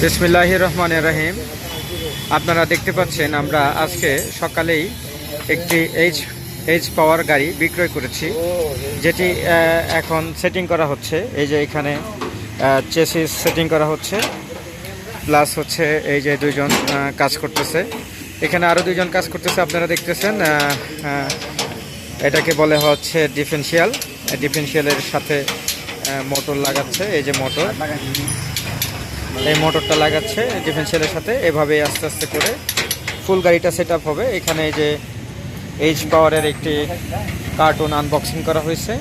বিসমিল্লাহির রহমানির রহিম। আপনারা দেখতে পাচ্ছেন আমরা আজকে সকালেই একটি এইচ পাওয়ার গাড়ি বিক্রয় করেছি, যেটি এখন সেটিং করা হচ্ছে। এই যে এখানে চেসিস সেটিং করা হচ্ছে, প্লাস হচ্ছে এই যে দুইজন কাজ করতেছে, এখানে আরও দুইজন কাজ করতেছে। আপনারা দেখতেছেন এটাকে বলে হচ্ছে ডিফারেন্সিয়ালের সাথে মোটর লাগাচ্ছে। এই যে মোটর, এই মোটরটা লাগাচ্ছে ডিফারেন্সিয়ালের সাথে। এভাবে আস্তে আস্তে করে ফুল গাড়িটা সেট আপ হবে। এখানে যে এইচ পাওয়ারের একটি কার্টুন আনবক্সিং করা হয়েছে।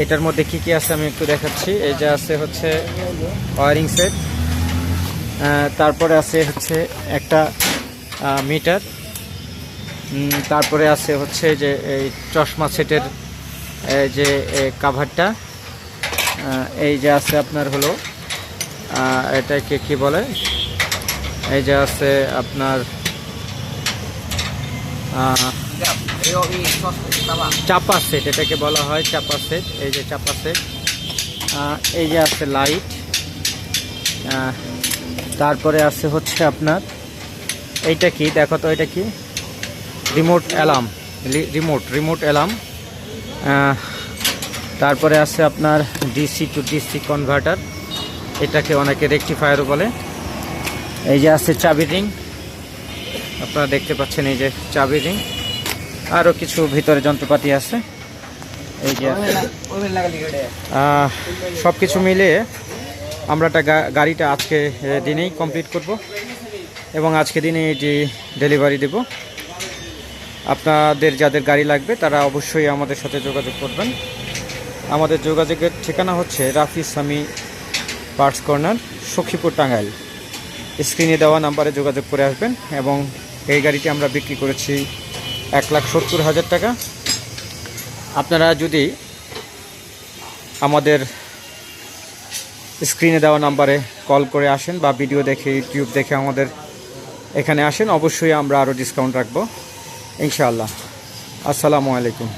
এটার মধ্যে কি কি আছে আমি একটু দেখাচ্ছি। এই যে আছে হচ্ছে ওয়ারিং সেট, তারপরে আছে হচ্ছে একটা মিটার, তারপরে আছে হচ্ছে যে এই চশমা সেটের যে কাভারটা, এই যে আছে আপনার হলো এটাকে কি বলে, এই যে আছে আপনার চাপা সেট, এটাকে বলা হয় চাপা সেট। এই যে চাপা সেট, এই যে আছে লাইট, তারপরে আছে হচ্ছে আপনার এইটা কি দেখো তো, এটা কি রিমোট অ্যালার্ম। তারপরে আছে আপনার ডিসি টু ডিসি কনভার্টার, এটাকে অনেকে রেকটিফায়ারও বলে। এই যে আছে চাবি রিং, আপনারা দেখতে পাচ্ছেন এই যে চাবি রিং। আরও কিছু ভিতরে যন্ত্রপাতি আছে। এই যে সব কিছু মিলিয়ে আমরা গাড়িটা আজকে দিনেই কমপ্লিট করব এবং আজকে দিনে এটি ডেলিভারি দেব। আপনাদের যাদের গাড়ি লাগবে তারা অবশ্যই আমাদের সাথে যোগাযোগ করবেন। আমাদের যোগাযোগের ঠিকানা হচ্ছে রাফি সামি পার্টস কর্নার, সখীপুর, টাঙ্গাইল। স্ক্রিনে দেওয়া নাম্বারে যোগাযোগ করে আসবেন। এবং এই গাড়িটি আমরা বিক্রি করেছি 1,70,000 টাকা। আপনারা যদি আমাদের স্ক্রিনে দেওয়া নাম্বারে কল করে আসেন বা ভিডিও দেখে ইউটিউব দেখে আমাদের এখানে আসেন, অবশ্যই আমরা আরও ডিসকাউন্ট রাখবো ইনশাআল্লাহ। আসসালামু আলাইকুম।